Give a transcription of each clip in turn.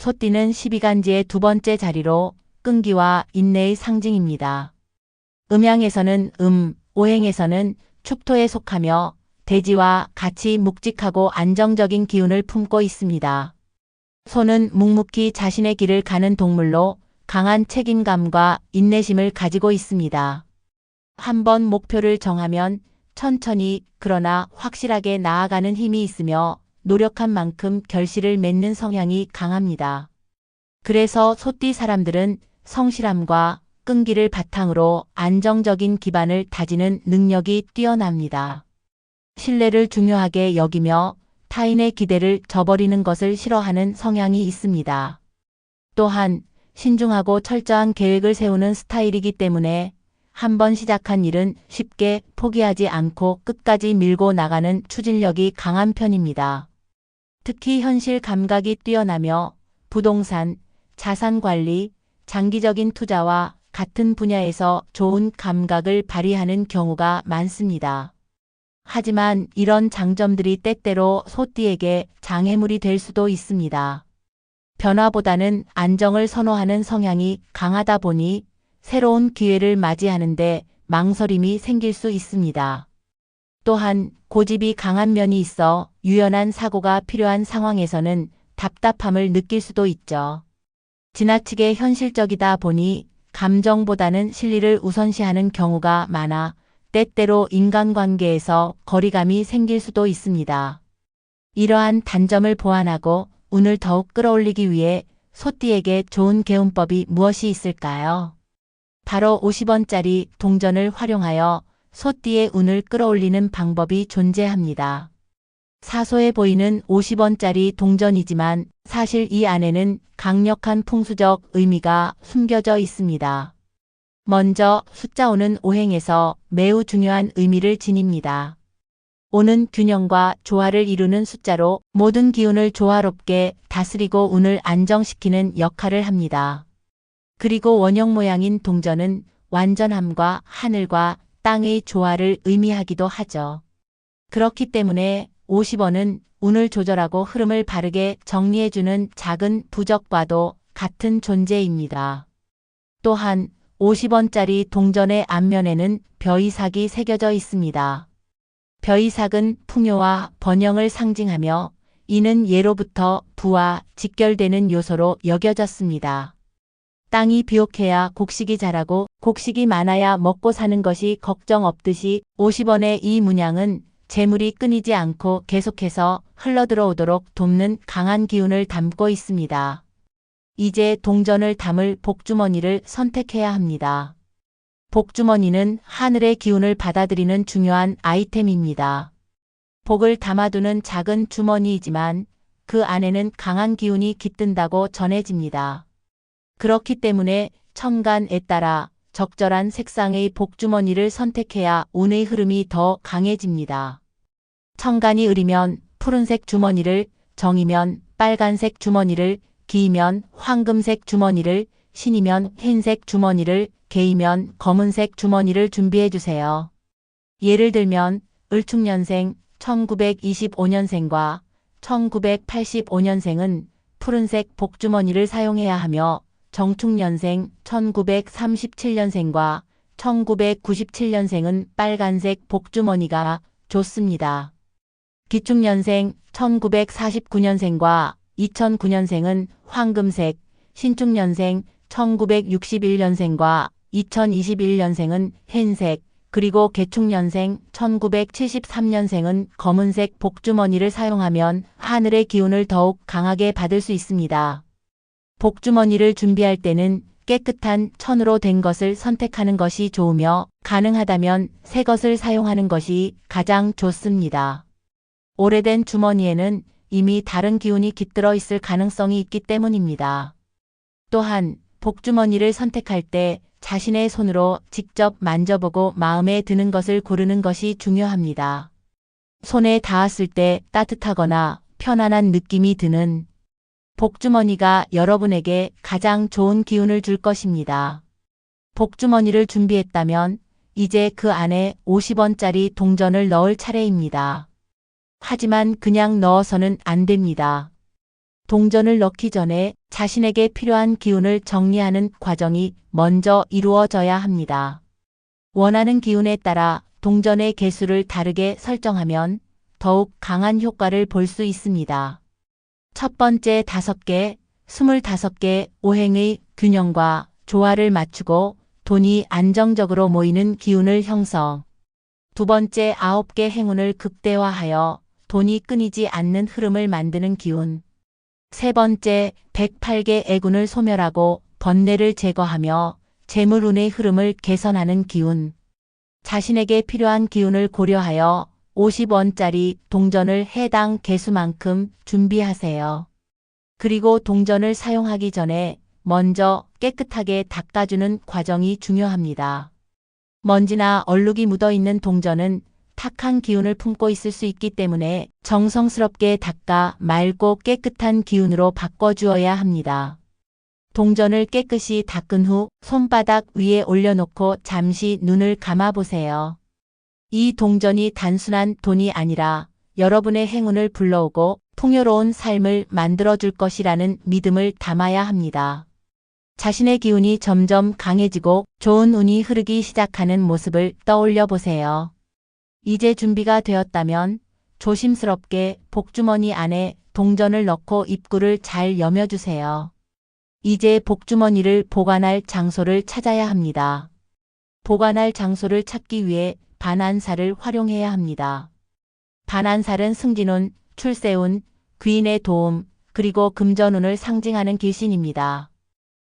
소띠는 12간지의 두 번째 자리로 끈기와 인내의 상징입니다. 음양에서는 오행에서는 축토에 속하며 대지와 같이 묵직하고 안정적인 기운을 품고 있습니다. 소는 묵묵히 자신의 길을 가는 동물로 강한 책임감과 인내심을 가지고 있습니다. 한번 목표를 정하면 천천히 그러나 확실하게 나아가는 힘이 있으며 노력한 만큼 결실을 맺는 성향이 강합니다. 그래서 소띠 사람들은 성실함과 끈기를 바탕으로 안정적인 기반을 다지는 능력이 뛰어납니다. 신뢰를 중요하게 여기며 타인의 기대를 저버리는 것을 싫어하는 성향이 있습니다. 또한 신중하고 철저한 계획을 세우는 스타일이기 때문에 한번 시작한 일은 쉽게 포기하지 않고 끝까지 밀고 나가는 추진력이 강한 편입니다. 특히 현실 감각이 뛰어나며 부동산, 자산 관리, 장기적인 투자와 같은 분야에서 좋은 감각을 발휘하는 경우가 많습니다. 하지만 이런 장점들이 때때로 소띠에게 장애물이 될 수도 있습니다. 변화보다는 안정을 선호하는 성향이 강하다 보니 새로운 기회를 맞이하는데 망설임이 생길 수 있습니다. 또한 고집이 강한 면이 있어 유연한 사고가 필요한 상황에서는 답답함을 느낄 수도 있죠. 지나치게 현실적이다 보니 감정보다는 실리를 우선시하는 경우가 많아 때때로 인간관계에서 거리감이 생길 수도 있습니다. 이러한 단점을 보완하고 운을 더욱 끌어올리기 위해 소띠에게 좋은 개운법이 무엇이 있을까요? 바로 50원짜리 동전을 활용하여 소띠의 운을 끌어올리는 방법이 존재합니다. 사소해 보이는 50원짜리 동전이지만 사실 이 안에는 강력한 풍수적 의미가 숨겨져 있습니다. 먼저 숫자 5는 오행에서 매우 중요한 의미를 지닙니다. 5는 균형과 조화를 이루는 숫자로 모든 기운을 조화롭게 다스리고 운을 안정시키는 역할을 합니다. 그리고 원형 모양인 동전은 완전함과 하늘과 땅의 조화를 의미하기도 하죠. 그렇기 때문에 50원은 운을 조절하고 흐름을 바르게 정리해주는 작은 부적과도 같은 존재입니다. 또한 50원짜리 동전의 앞면에는 벼이삭이 새겨져 있습니다. 벼이삭은 풍요와 번영을 상징하며 이는 예로부터 부와 직결되는 요소로 여겨졌습니다. 땅이 비옥해야 곡식이 자라고 곡식이 많아야 먹고 사는 것이 걱정 없듯이 50원의 이 문양은 재물이 끊이지 않고 계속해서 흘러들어오도록 돕는 강한 기운을 담고 있습니다. 이제 동전을 담을 복주머니를 선택해야 합니다. 복주머니는 하늘의 기운을 받아들이는 중요한 아이템입니다. 복을 담아두는 작은 주머니이지만 그 안에는 강한 기운이 깃든다고 전해집니다. 그렇기 때문에 천간에 따라 적절한 색상의 복주머니를 선택해야 운의 흐름이 더 강해집니다. 천간이 을이면 푸른색 주머니를, 정이면 빨간색 주머니를, 기이면 황금색 주머니를, 신이면 흰색 주머니를, 개이면 검은색 주머니를 준비해 주세요. 예를 들면 을축년생 1925년생과 1985년생은 푸른색 복주머니를 사용해야 하며 정축년생 1937년생과 1997년생은 빨간색 복주머니가 좋습니다. 기축년생 1949년생과 2009년생은 황금색, 신축년생 1961년생과 2021년생은 흰색, 그리고 개축년생 1973년생은 검은색 복주머니를 사용하면 하늘의 기운을 더욱 강하게 받을 수 있습니다. 복주머니를 준비할 때는 깨끗한 천으로 된 것을 선택하는 것이 좋으며 가능하다면 새 것을 사용하는 것이 가장 좋습니다. 오래된 주머니에는 이미 다른 기운이 깃들어 있을 가능성이 있기 때문입니다. 또한 복주머니를 선택할 때 자신의 손으로 직접 만져보고 마음에 드는 것을 고르는 것이 중요합니다. 손에 닿았을 때 따뜻하거나 편안한 느낌이 드는 복주머니가 여러분에게 가장 좋은 기운을 줄 것입니다. 복주머니를 준비했다면 이제 그 안에 50원짜리 동전을 넣을 차례입니다. 하지만 그냥 넣어서는 안 됩니다. 동전을 넣기 전에 자신에게 필요한 기운을 정리하는 과정이 먼저 이루어져야 합니다. 원하는 기운에 따라 동전의 개수를 다르게 설정하면 더욱 강한 효과를 볼 수 있습니다. 첫 번째 5개, 25개 오행의 균형과 조화를 맞추고 돈이 안정적으로 모이는 기운을 형성. 두 번째 9개 행운을 극대화하여 돈이 끊이지 않는 흐름을 만드는 기운. 세 번째 108개 애군을 소멸하고 번뇌를 제거하며 재물운의 흐름을 개선하는 기운. 자신에게 필요한 기운을 고려하여 50원짜리 동전을 해당 개수만큼 준비하세요. 그리고 동전을 사용하기 전에 먼저 깨끗하게 닦아주는 과정이 중요합니다. 먼지나 얼룩이 묻어있는 동전은 탁한 기운을 품고 있을 수 있기 때문에 정성스럽게 닦아 맑고 깨끗한 기운으로 바꿔주어야 합니다. 동전을 깨끗이 닦은 후 손바닥 위에 올려놓고 잠시 눈을 감아보세요. 이 동전이 단순한 돈이 아니라 여러분의 행운을 불러오고 풍요로운 삶을 만들어줄 것이라는 믿음을 담아야 합니다. 자신의 기운이 점점 강해지고 좋은 운이 흐르기 시작하는 모습을 떠올려 보세요. 이제 준비가 되었다면 조심스럽게 복주머니 안에 동전을 넣고 입구를 잘 여며주세요. 이제 복주머니를 보관할 장소를 찾아야 합니다. 보관할 장소를 찾기 위해 반안살을 활용해야 합니다. 반안살은 승진운, 출세운, 귀인의 도움, 그리고 금전운을 상징하는 길신입니다.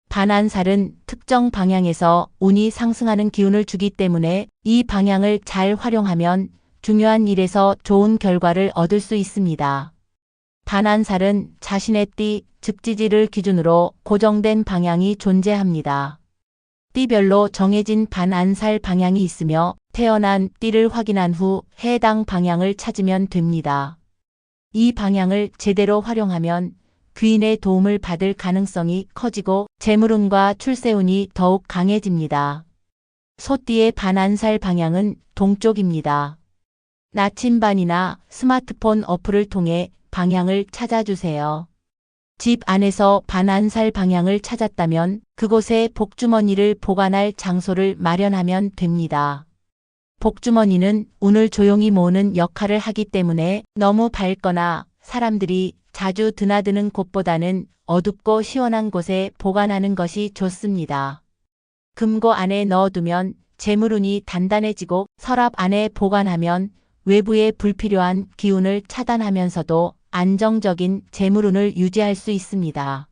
반안살은 특정 방향에서 운이 상승하는 기운을 주기 때문에 이 방향을 잘 활용하면 중요한 일에서 좋은 결과를 얻을 수 있습니다. 반안살은 자신의 띠, 즉지지를 기준으로 고정된 방향이 존재합니다. 띠별로 정해진 반안살 방향이 있으며 태어난 띠를 확인한 후 해당 방향을 찾으면 됩니다. 이 방향을 제대로 활용하면 귀인의 도움을 받을 가능성이 커지고 재물운과 출세운이 더욱 강해집니다. 소띠의 반안살 방향은 동쪽입니다. 나침반이나 스마트폰 어플을 통해 방향을 찾아주세요. 집 안에서 반안살 방향을 찾았다면 그곳에 복주머니를 보관할 장소를 마련하면 됩니다. 복주머니는 운을 조용히 모으는 역할을 하기 때문에 너무 밝거나 사람들이 자주 드나드는 곳보다는 어둡고 시원한 곳에 보관하는 것이 좋습니다. 금고 안에 넣어두면 재물운이 단단해지고 서랍 안에 보관하면 외부의 불필요한 기운을 차단하면서도 안정적인 재물운을 유지할 수 있습니다.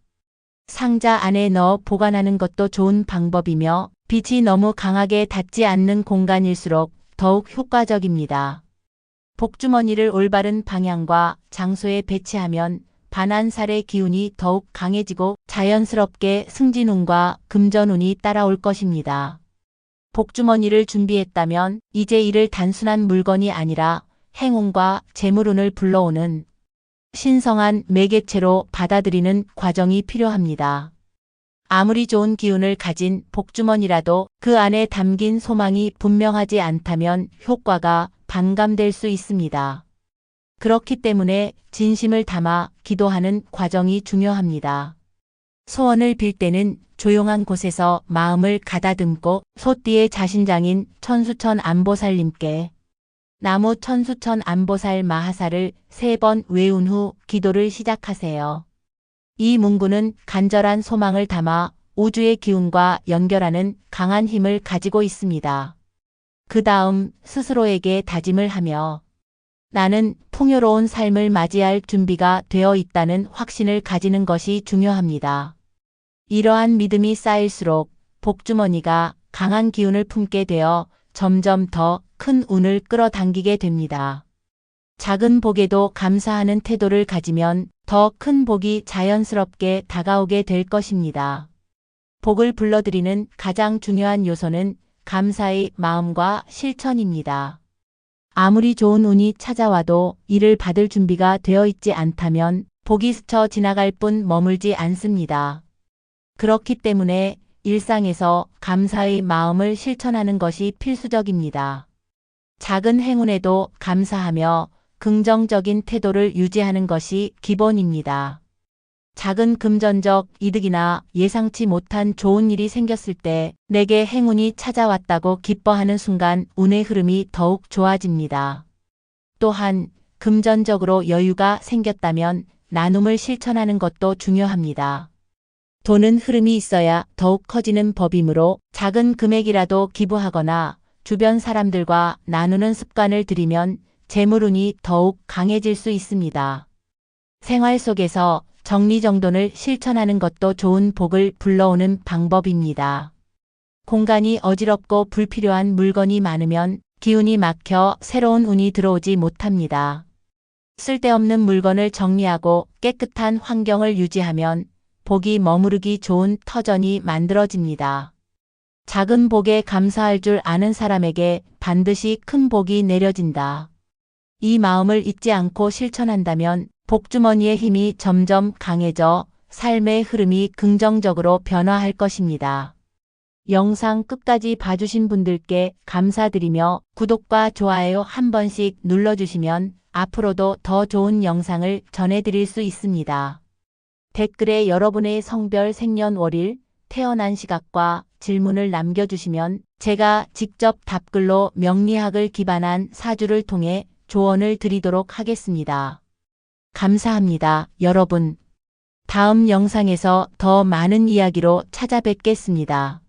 상자 안에 넣어 보관하는 것도 좋은 방법이며 빛이 너무 강하게 닿지 않는 공간일수록 더욱 효과적입니다. 복주머니를 올바른 방향과 장소에 배치하면 반안살의 기운이 더욱 강해지고 자연스럽게 승진운과 금전운이 따라올 것입니다. 복주머니를 준비했다면 이제 이를 단순한 물건이 아니라 행운과 재물운을 불러오는 신성한 매개체로 받아들이는 과정이 필요합니다. 아무리 좋은 기운을 가진 복주머니라도 그 안에 담긴 소망이 분명하지 않다면 효과가 반감될 수 있습니다. 그렇기 때문에 진심을 담아 기도하는 과정이 중요합니다. 소원을 빌 때는 조용한 곳에서 마음을 가다듬고 소띠의 자신장인 천수천 안보살님께 나무 천수천 안보살 마하사를 3번 외운 후 기도를 시작하세요. 이 문구는 간절한 소망을 담아 우주의 기운과 연결하는 강한 힘을 가지고 있습니다. 그 다음 스스로에게 다짐을 하며 나는 풍요로운 삶을 맞이할 준비가 되어 있다는 확신을 가지는 것이 중요합니다. 이러한 믿음이 쌓일수록 복주머니가 강한 기운을 품게 되어 점점 더 큰 운을 끌어당기게 됩니다. 작은 복에도 감사하는 태도를 가지면 더 큰 복이 자연스럽게 다가오게 될 것입니다. 복을 불러들이는 가장 중요한 요소는 감사의 마음과 실천입니다. 아무리 좋은 운이 찾아와도 이를 받을 준비가 되어 있지 않다면 복이 스쳐 지나갈 뿐 머물지 않습니다. 그렇기 때문에 일상에서 감사의 마음을 실천하는 것이 필수적입니다. 작은 행운에도 감사하며 긍정적인 태도를 유지하는 것이 기본입니다. 작은 금전적 이득이나 예상치 못한 좋은 일이 생겼을 때 내게 행운이 찾아왔다고 기뻐하는 순간 운의 흐름이 더욱 좋아집니다. 또한 금전적으로 여유가 생겼다면 나눔을 실천하는 것도 중요합니다. 돈은 흐름이 있어야 더욱 커지는 법이므로 작은 금액이라도 기부하거나 주변 사람들과 나누는 습관을 들이면 재물운이 더욱 강해질 수 있습니다. 생활 속에서 정리정돈을 실천하는 것도 좋은 복을 불러오는 방법입니다. 공간이 어지럽고 불필요한 물건이 많으면 기운이 막혀 새로운 운이 들어오지 못합니다. 쓸데없는 물건을 정리하고 깨끗한 환경을 유지하면 복이 머무르기 좋은 터전이 만들어집니다. 작은 복에 감사할 줄 아는 사람에게 반드시 큰 복이 내려진다. 이 마음을 잊지 않고 실천한다면 복주머니의 힘이 점점 강해져 삶의 흐름이 긍정적으로 변화할 것입니다. 영상 끝까지 봐주신 분들께 감사드리며 구독과 좋아요 한 번씩 눌러주시면 앞으로도 더 좋은 영상을 전해드릴 수 있습니다. 댓글에 여러분의 성별, 생년월일, 태어난 시각과 질문을 남겨주시면 제가 직접 답글로 명리학을 기반한 사주를 통해 조언을 드리도록 하겠습니다. 감사합니다, 여러분. 다음 영상에서 더 많은 이야기로 찾아뵙겠습니다.